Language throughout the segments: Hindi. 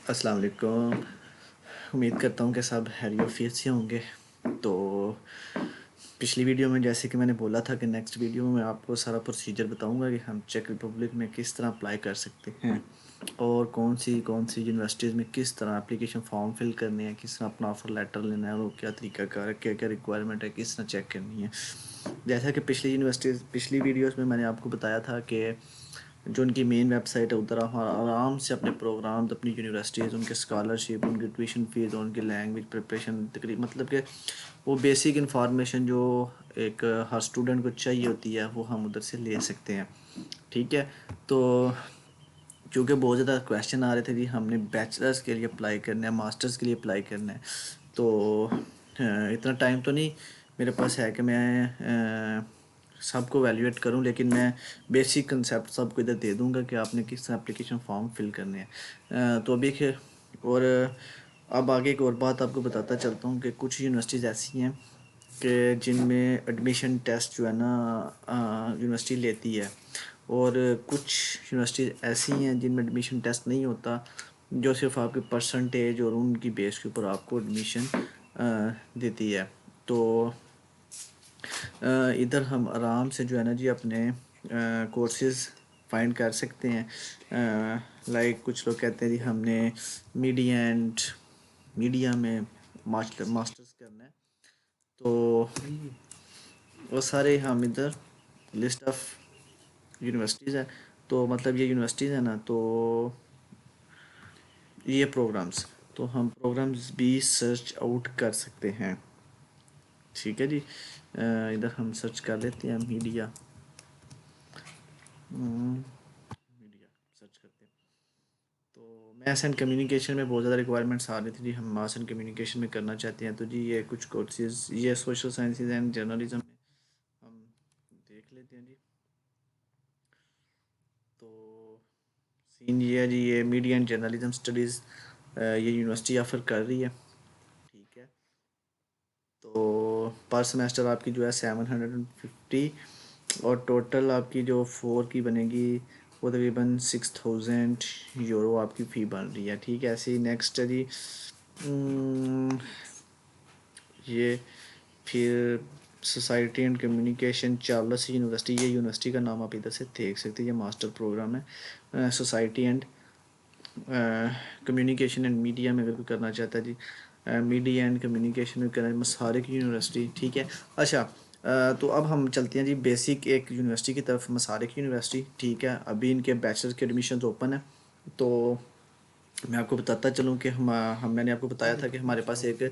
अस्सलाम वालेकुम। उम्मीद करता हूँ कि सब खैरियत से होंगे। तो पिछली वीडियो में जैसे कि मैंने बोला था कि नेक्स्ट वीडियो में मैं आपको सारा प्रोसीजर बताऊंगा कि हम चेक रिपब्लिक में किस तरह अप्लाई कर सकते हैं और कौन सी यूनिवर्सिटीज़ में किस तरह एप्लीकेशन फॉर्म फिल करने हैं, किस तरह अपना ऑफ़र लेटर लेना है और क्या तरीका कार है, क्या क्या रिक्वायरमेंट है, किस तरह चेक करनी है। जैसा कि पिछली वीडियोस में मैंने आपको बताया था कि जो उनकी मेन वेबसाइट है उधर हम आराम से अपने प्रोग्राम, अपनी यूनिवर्सिटीज़, उनके स्कॉलरशिप, उनकी ट्यूशन फ़ीस और उनकी लैंग्वेज प्रिपरेशन तकरीब मतलब कि वो बेसिक इंफॉर्मेशन जो एक हर स्टूडेंट को चाहिए होती है वो हम उधर से ले सकते हैं। ठीक है। तो क्योंकि बहुत ज़्यादा क्वेश्चन आ रहे थे जी हमने बैचलर्स के लिए अप्लाई करना है, मास्टर्स के लिए अप्लाई करना है, तो इतना टाइम तो नहीं मेरे पास है कि मैं सबको वैल्यूएट करूं, लेकिन मैं बेसिक कंसेप्ट सबको इधर दे दूंगा कि आपने किस तरह एप्लीकेशन फॉर्म फिल करने हैं। तो अभी और अब आगे एक और बात आपको बताता चलता हूँ कि कुछ यूनिवर्सिटीज़ ऐसी हैं कि जिनमें एडमिशन टेस्ट जो है ना यूनिवर्सिटी लेती है, और कुछ यूनिवर्सिटीज़ ऐसी हैं जिनमें एडमिशन टेस्ट नहीं होता, जो सिर्फ आपकी परसेंटेज और उनकी बेस के ऊपर आपको एडमिशन देती है। तो इधर हम आराम से जो है ना जी अपने कोर्सेज़ फाइंड कर सकते हैं। लाइक कुछ लोग कहते हैं जी हमने मीडिया में मास्टर्स करना है, तो वो सारे हम इधर लिस्ट ऑफ यूनिवर्सिटीज़ है। तो मतलब ये यूनिवर्सिटीज़ है ना, तो ये प्रोग्राम्स, तो हम प्रोग्राम्स भी सर्च आउट कर सकते हैं। ठीक है जी। इधर हम सर्च कर लेते हैं मीडिया, मीडिया सर्च करते हैं। तो मैथ्स एंड कम्युनिकेशन में बहुत ज़्यादा रिक्वायरमेंट्स आ रही थी जी, हम मास एंड कम्युनिकेशन में करना चाहते हैं, तो जी ये कुछ कोर्सेज, ये सोशल साइंसेज एंड जर्नलिज्म में हम देख लेते हैं जी। तो सीन ये है जी, ये मीडिया एंड जर्नलिज्म स्टडीज़ ये यूनिवर्सिटी ऑफ़र कर रही है। ठीक है। तो पर सेमेस्टर आपकी जो है 750, और टोटल आपकी जो 4 की बनेगी वो तकरीबन 6000 यूरो आपकी फ़ी बन रही है। ठीक है। ऐसे ही नेक्स्ट है जी ये फिर society and communication Charles university, ये यूनिवर्सिटी का नाम आप इधर से देख सकते हैं, ये मास्टर प्रोग्राम है society and communication and media में अगर कोई करना चाहता है जी, मीडिया एंड कम्युनिकेशन में करना है मसारिक यूनिवर्सिटी। ठीक है। अच्छा, तो अब हम चलते हैं जी बेसिक एक यूनिवर्सिटी की तरफ, मसारिक यूनिवर्सिटी। ठीक है। अभी इनके बैचलर के एडमिशन ओपन है, तो मैं आपको बताता चलूँ कि हम मैंने आपको बताया था कि हमारे पास एक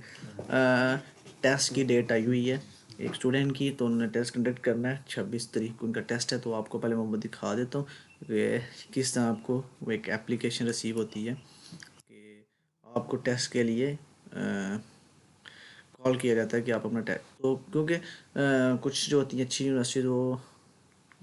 टेस्ट की डेट आई हुई है एक स्टूडेंट की, तो उन्होंने टेस्ट कंडक्ट करना है, 26 तारीख को उनका टेस्ट है। तो आपको पहले मैं दिखा देता हूँ कि किस तरह आपको वो एक एप्लीकेशन रिसीव होती है कि आपको टेस्ट के लिए कॉल किया जाता है कि आप अपना टेस्ट, तो क्योंकि कुछ जो होती हैं अच्छी यूनिवर्सिटीज वो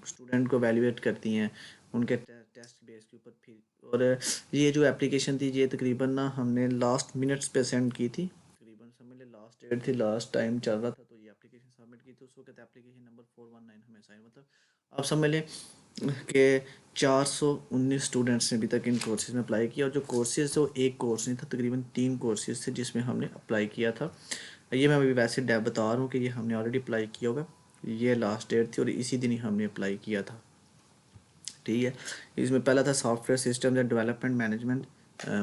स्टूडेंट को वैल्यूएट करती हैं उनके टेस्ट बेस के ऊपर। फिर और ये जो एप्लीकेशन थी ये तकरीबन ना हमने लास्ट मिनट्स पे सेंड की थी, तकरीबन समझ ले लास्ट डेट थी, लास्ट टाइम चल रहा था, तो ये एप्लीकेशन सबमिट की थी उस वक्त। एप्लीकेशन नंबर 419 हमें साइन, मतलब आप समझ लें कि 419 स्टूडेंट्स ने अभी तक इन कोर्सेज में अप्लाई किया, और जो कोर्सेज तो एक कोर्स नहीं था, तकरीबन 3 कोर्सेज थे जिसमें हमने अप्लाई किया था। ये मैं अभी वैसे डैब बता रहा हूँ कि ये हमने ऑलरेडी अप्लाई किया होगा, ये लास्ट डेट थी और इसी दिन ही हमने अप्लाई किया था। ठीक है। इसमें पहला था software system and development management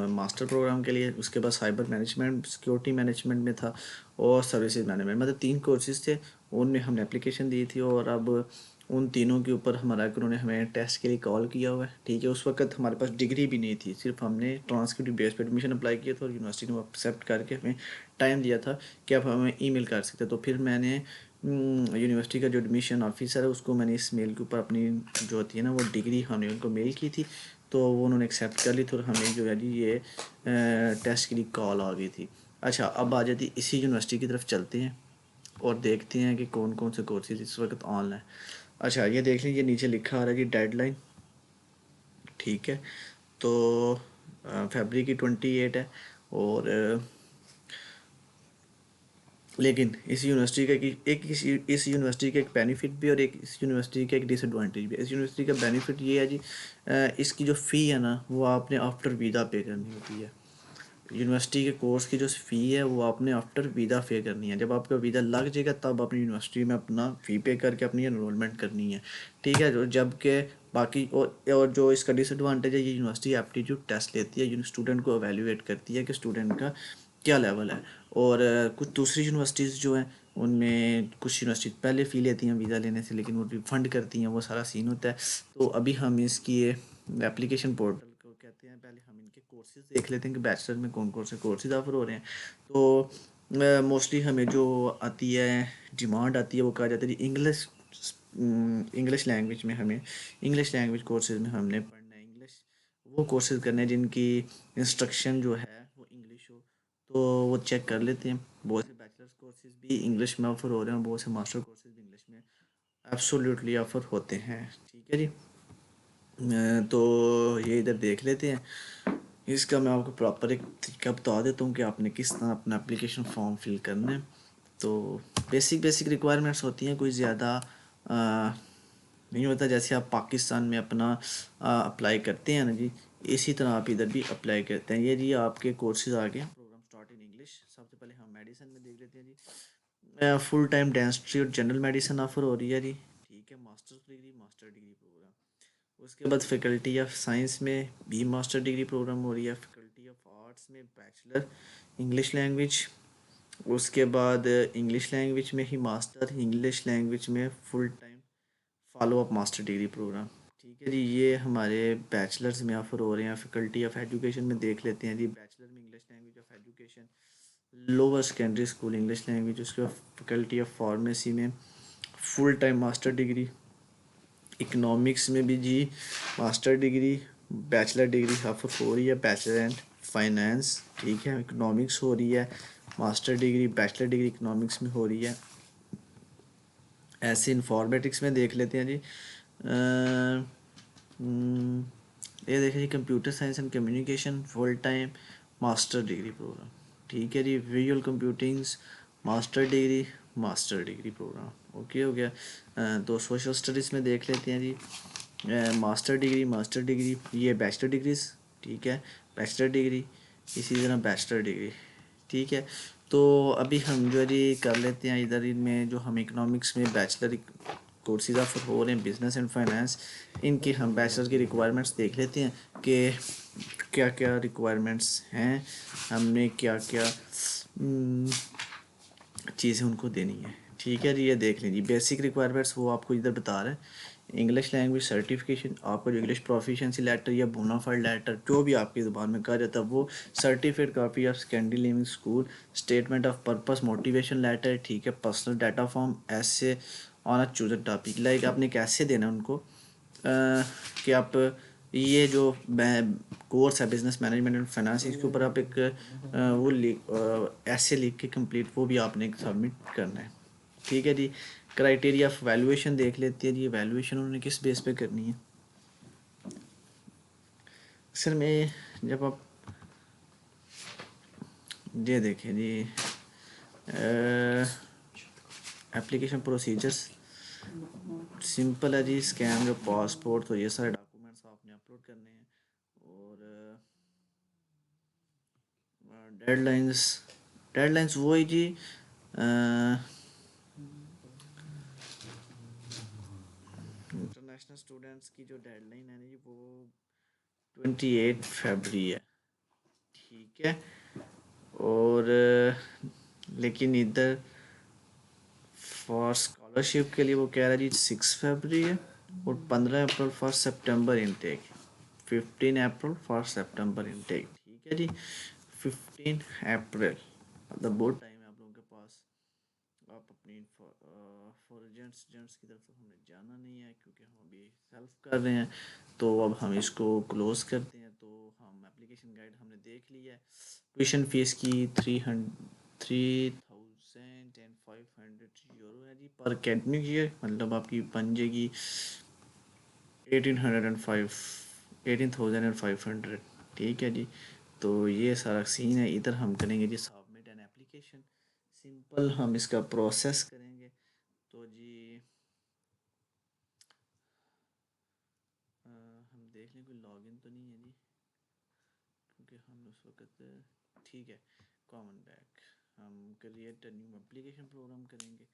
master program के लिए, उसके बाद साइबर मैनेजमेंट, सिक्योरिटी मैनेजमेंट में था, और सर्विसेज मैनेजमेंट, मतलब 3 कोर्सेज थे। उनमें हमने एप्लीकेशन दी थी, और अब उन तीनों के ऊपर हमारा उन्होंने हमें टेस्ट के लिए कॉल किया हुआ है। ठीक है। उस वक्त हमारे पास डिग्री भी नहीं थी, सिर्फ हमने ट्रांसक्रिप्ट बेस पे एडमिशन अप्लाई किया था, और यूनिवर्सिटी ने एक्सेप्ट करके हमें टाइम दिया था कि आप हमें ईमेल कर सकते। तो फिर मैंने यूनिवर्सिटी का जो एडमिशन ऑफिसर है उसको मैंने इस मेल के ऊपर अपनी जो होती है ना वो डिग्री हमने उनको मेल की थी, तो वो उन्होंने एक्सेप्ट कर ली थी, और हमें जो है जी ये टेस्ट के लिए कॉल आ गई थी। अच्छा, अब आ जाती इसी यूनिवर्सिटी की तरफ चलते हैं और देखते हैं कि कौन कौन से कोर्सेज इस वक्त ऑन है। अच्छा, ये देख लीजिए नीचे लिखा आ रहा है जी डेडलाइन। ठीक है। तो फरवरी की 28 है, और लेकिन इस यूनिवर्सिटी का इस यूनिवर्सिटी का एक बेनिफिट भी और एक इस यूनिवर्सिटी का एक डिसएडवांटेज भी है। इस यूनिवर्सिटी का बेनिफिट ये है जी, इसकी जो फ़ी है ना वो आपने आफ्टर वीज़ा पे करनी होती है। यूनिवर्सिटी के कोर्स की जो फ़ी है वो आपने आफ्टर वीज़ा पे करनी है। जब आपका वीज़ा लग जाएगा तब अपनी यूनिवर्सिटी में अपना फ़ी पे करके अपनी एनरोलमेंट करनी है, ठीक है। जो जबकि बाकी और जो इसका डिसएडवांटेज है, ये यूनिवर्सिटी एप्टीट्यूड टेस्ट लेती है, स्टूडेंट को एवेल्यूएट करती है कि स्टूडेंट का क्या लेवल है। और कुछ दूसरी यूनिवर्सिटीज़ जो हैं उनमें कुछ यूनिवर्सिटी पहले फ़ी लेती हैं वीज़ा लेने से, लेकिन वो रिफ़ंड करती हैं, वो सारा सीन होता है। तो अभी हम इसकी ये एप्लीकेशन पोर्टल को कहते हैं, पहले हम इनके कोर्सेज देख लेते हैं कि बैचलर में कौन कौन से कोर्सेज ऑफर हो रहे हैं। तो मोस्टली हमें जो आती है डिमांड आती है वो कहा जाता है जी इंग्लिश लैंग्वेज में, हमें इंग्लिश लैंग्वेज कोर्सेज में हमने पढ़ना है, इंग्लिश वो कोर्सेज करने हैं जिनकी इंस्ट्रक्शन जो है वो इंग्लिश हो। तो वो चेक कर लेते हैं। बहुत से बैचलर्स कोर्सेज भी इंग्लिश में ऑफर हो रहे हैं, बहुत से मास्टर कोर्सेज भी इंग्लिश में एब्सोल्युटली ऑफर होते हैं, ठीक है जी। तो ये इधर देख लेते हैं। इसका मैं आपको प्रॉपर एक तरीका बता देता हूँ कि आपने किस तरह अपना एप्लीकेशन फॉर्म फिल करना है। तो बेसिक बेसिक रिक्वायरमेंट्स होती हैं, कोई ज़्यादा नहीं होता। जैसे आप पाकिस्तान में अपना अप्लाई करते हैं ना जी, इसी तरह आप इधर भी अप्लाई करते हैं। ये जी आपके कोर्सेज आ गए, प्रोग्राम स्टार्ट इन इंग्लिश। सबसे पहले हम मेडिसिन में देख लेते हैं जी। फुल टाइम डेंटिस्ट्री और जनरल मेडिसिन ऑफर हो रही है जी, ठीक है। Master degree program. उसके बाद फैकल्टी ऑफ साइंस में भी मास्टर डिग्री प्रोग्राम हो रही है। फैकल्टी ऑफ आर्ट्स में बैचलर इंग्लिश लैंग्वेज। उसके बाद इंग्लिश लैंग्वेज में ही मास्टर, इंग्लिश लैंग्वेज में full time follow up master degree programme, ठीक है जी। ये हमारे बैचलर्स में ऑफर हो रहे हैं। फैकल्टी ऑफ एजुकेशन में देख लेते हैं जी, बैचलर में English language of education, lower secondary school English language. उसके बाद फैकल्टी ऑफ फार्मेसी में full time master degree. Economics में भी जी master degree, bachelor degree offer हो रही है, बैचलर एंड फाइनेंस, ठीक है। इकोनॉमिक्स हो रही है, master degree bachelor degree economics में हो रही है। ऐसे इंफॉर्मेटिक्स में देख लेते हैं जी। ये देखें जी, computer science and communication full time master degree programme, ठीक है जी। Visual computings master degree programme, okay हो गया। तो सोशल स्टडीज़ में देख लेते हैं जी। मास्टर डिग्री ये बैचलर डिग्रीज, ठीक है। बैचलर डिग्री, इसी तरह बैचलर डिग्री, ठीक है। तो अभी हम जो है जी कर लेते हैं इधर इनमें जो हम इकोनॉमिक्स में बैचलर कोर्सेज ऑफर हो रहे हैं, बिजनेस एंड फाइनेंस, इनकी हम बैचलर की रिक्वायरमेंट्स देख लेते हैं कि क्या क्या रिक्वायरमेंट्स हैं, हमने क्या क्या चीज़ें उनको देनी है, ठीक है जी। ये देख लीजिए बेसिक रिक्वायरमेंट्स वो आपको इधर बता रहे हैं। इंग्लिश लैंग्वेज सर्टिफिकेशन, आपका जो इंग्लिश प्रोफिशिएंसी लेटर या बोनाफाइड लेटर जो भी आपकी ज़ुबान में कहा जाता है वो, certificate copy of secondary leaving school, statement of purpose motivation letter, ठीक है। पर्सनल डाटा फॉर्म, ऐसे on a chosen topic, like आपने कैसे देना है उनको कि आप ये जो कोर्स है बिजनेस मैनेजमेंट एंड फाइनेंस, इसके ऊपर आप एक वो ऐसे लिख के कंप्लीट वो भी आपने सबमिट करना है, ठीक है जी। क्राइटेरिया ऑफ वैल्यूएशन देख लेते हैं जी, वैल्यूएशन उन्होंने किस बेस पे करनी है। अक्सर में जब आप ये देखें जी एप्लीकेशन प्रोसीजर्स सिंपल है जी। स्कैन जो पासपोर्ट, तो ये सारे डॉक्यूमेंट्स आपने अपलोड करने हैं। और डेडलाइंस, डेडलाइंस वो ही जी इंटरनेशनल स्टूडेंट्स की जो डेडलाइन है जी वो 28 फरवरी है, ठीक है। और लेकिन इधर फॉर स्कॉलरशिप के लिए वो कह रहा है जी 6 फरवरी है। और 15 April for September intake, 15 April for September intake, ठीक है जी। 15 अप्रैल, मतलब बहुत टाइम है आप लोगों के पास। आप अपनी फॉर जेंट्स की तरफ से हमें जाना नहीं है क्योंकि हम अभी सेल्फ कर रहे हैं। तो अब हम इसको क्लोज करते हैं। तो हम एप्लीकेशन गाइड हमने देख लिया है। ट्यूशन फीस की 3,500 है जी पर अकेडमिक ईयर, मतलब आपकी बन जाएगी 1805, ठीक है जी। तो ये सारा सीन है। इधर हम करेंगे जी सबमिट एन एप्लीकेशन, सिंपल हम इसका प्रोसेस करेंगे। तो जी हम देख लें कोई लॉगिन तो नहीं है जी, क्योंकि हमने उस वक्त ठीक है। कॉमन बैक हम क्रिएट न्यू एप्लीकेशन प्रोग्राम करेंगे,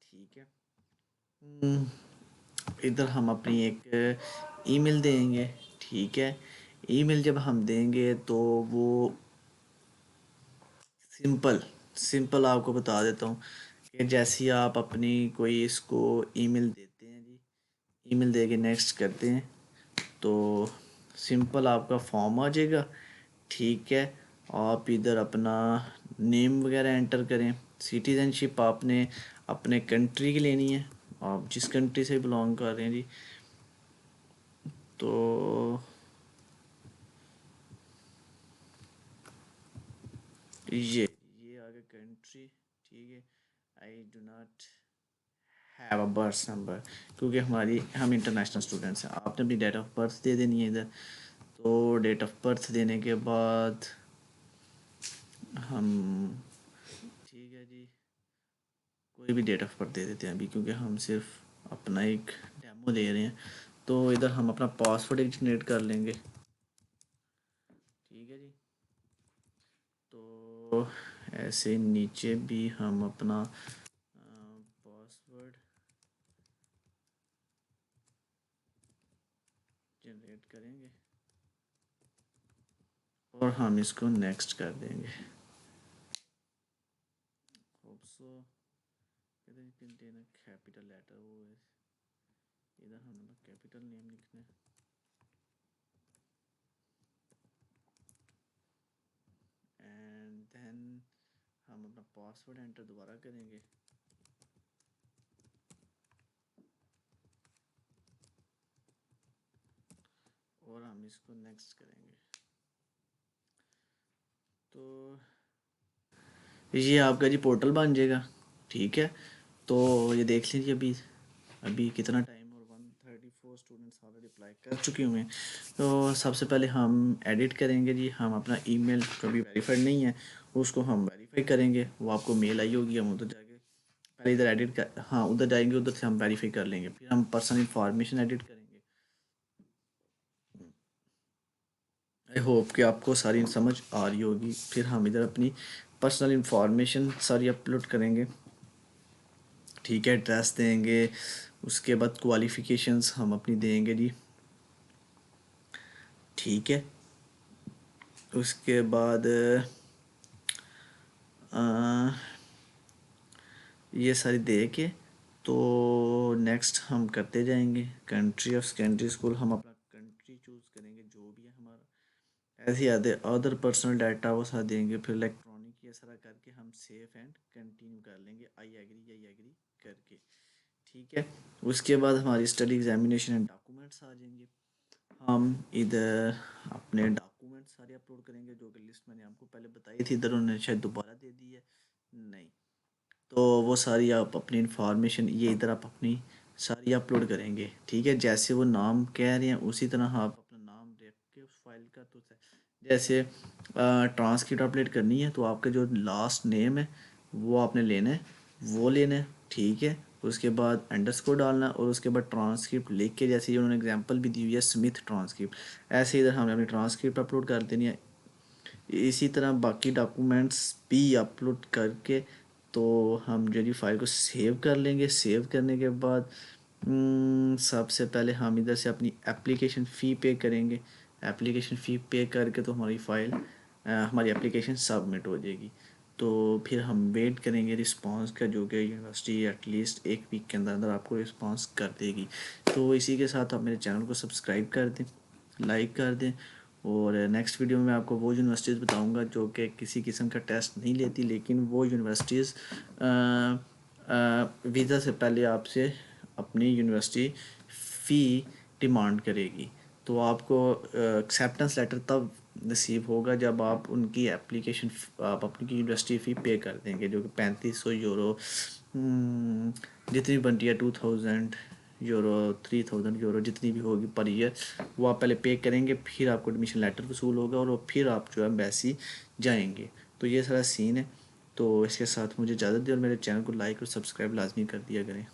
ठीक है। इधर हम अपनी एक ईमेल देंगे, ठीक है। ईमेल जब हम देंगे तो वो सिंपल सिंपल आपको बता देता हूँ कि जैसे ही आप अपनी कोई इसको ईमेल देते हैं जी, ईमेल दे के नेक्स्ट करते हैं तो सिंपल आपका फॉर्म आ जाएगा, ठीक है। आप इधर अपना नेम वगैरह एंटर करें। सिटीज़नशिप आपने अपने कंट्री की लेनी है, आप जिस कंट्री से बिलोंग कर रहे हैं जी। तो ये आगे कंट्री, ठीक है। I do not have a birth number, क्योंकि हम इंटरनेशनल स्टूडेंट्स हैं। आपने अपनी डेट ऑफ बर्थ दे देनी है इधर। तो डेट ऑफ बर्थ देने के बाद हम, ठीक है जी, कोई भी डेट ऑफ बर्थ दे देते हैं अभी, क्योंकि हम सिर्फ अपना एक डेमो दे रहे हैं। तो इधर हम अपना पासवर्ड एक जनरेट कर लेंगे, ठीक है जी। तो ऐसे नीचे भी हम अपना पासवर्ड जनरेट करेंगे और हम इसको नेक्स्ट कर देंगे। होप सो इधर कंटेन कैपिटल लेटर, वो है इधर हमने कैपिटल नेम लिखना है। एंड देन हम अपना पासवर्ड एंटर दोबारा करेंगे। और हम इसको नेक्स्ट करेंगे। तो ये आपका जी पोर्टल बन जाएगा, ठीक है। तो ये देख लीजिए अभी अभी कितना टाइम, और 134 स्टूडेंट्स ऑलरेडी अप्लाई कर चुके हुए हैं। तो सबसे पहले हम एडिट करेंगे जी, हम अपना ईमेल जो भी वेरीफाइड नहीं है उसको हम वेरीफाई करेंगे। वो आपको मेल आई होगी, हम उधर जाके पहले इधर एडिट कर, हाँ उधर जाएंगे, उधर से हम वेरीफाई कर लेंगे, फिर हम पर्सनल इंफॉर्मेशन एडिट करेंगे। आई होप कि आपको सारी समझ आ रही होगी। फिर हम इधर अपनी पर्सनल इंफॉर्मेशन सारी अपलोड करेंगे, ठीक है। एड्रेस देंगे, उसके बाद क्वालिफ़िकेशंस हम अपनी देंगे जी, ठीक है। उसके बाद ये सारी दे के तो नेक्स्ट हम करते जाएंगे। कंट्री ऑफ सेकेंडरी स्कूल, हम अपना कंट्री चूज़ करेंगे जो भी है हमारा। ऐसे ही अदर पर्सनल डाटा वो साथ देंगे। फिर इलेक्ट्रॉनिक ये सारा करके हम सेव एंड कंटिन्यू कर लेंगे, आई एग्री करके, ठीक है। उसके बाद हमारी स्टडी एग्जामिनेशन एंड डॉक्यूमेंट्स आ जाएंगे। हम इधर अपने डॉक्यूमेंट सारे अपलोड करेंगे, जो कि लिस्ट मैंने आपको पहले बताई थी, इधर उन्होंने शायद दोबारा दे दी है, नहीं। तो वो सारी आप अपनी इंफॉर्मेशन ये इधर आप अपनी सारी अपलोड करेंगे, ठीक है। जैसे वो नाम कह रहे हैं उसी तरह आप अपना नाम रख के उस फाइल का, तो जैसे ट्रांसक्रिप्ट अपडेट करनी है तो आपका जो लास्ट नेम है वो आपने लेना है, वो लेना है, ठीक है। उसके बाद अंडरस्कोर डालना और उसके बाद ट्रांसक्रिप्ट लिख के, जैसे उन्होंने एग्जांपल भी दी हुई है स्मिथ ट्रांसक्रिप्ट, ऐसे इधर हमने अपनी ट्रांसक्रिप्ट अपलोड कर देनी है। इसी तरह बाकी डॉक्यूमेंट्स भी अपलोड करके तो हम जो जी फाइल को सेव कर लेंगे। सेव करने के बाद सबसे पहले हम इधर से अपनी एप्लीकेशन फ़ी पे करेंगे। एप्लीकेशन फ़ी पे करके तो हमारी फ़ाइल हमारी एप्लीकेशन सबमिट हो जाएगी। तो फिर हम वेट करेंगे रिस्पांस का, जो कि यूनिवर्सिटी एटलीस्ट एक वीक के अंदर अंदर आपको रिस्पांस कर देगी। तो इसी के साथ आप मेरे चैनल को सब्सक्राइब कर दें, लाइक कर दें। और नेक्स्ट वीडियो में आपको वो यूनिवर्सिटीज़ बताऊंगा जो कि किसी किस्म का टेस्ट नहीं लेती, लेकिन वो यूनिवर्सिटीज़ वीज़ा से पहले आपसे अपनी यूनिवर्सिटी फ़ी डिमांड करेगी। तो आपको एक्सेप्टेंस लेटर तब नसीब होगा जब आप उनकी एप्लीकेशन आप अपनी यूनिवर्सिटी फ़ी पे कर देंगे, जो कि 3500 यूरो जितनी बनती है, 2000 यूरो, 3000 यूरो, जितनी भी होगी पर ईयर, वो आप पहले पे करेंगे। फिर आपको एडमिशन लेटर वसूल होगा और फिर आप जो है एम्बेसी जाएंगे। तो ये सारा सीन है। तो इसके साथ मुझे इजाज़त दें और मेरे चैनल को लाइक और सब्सक्राइब लाजमी कर दिया करें।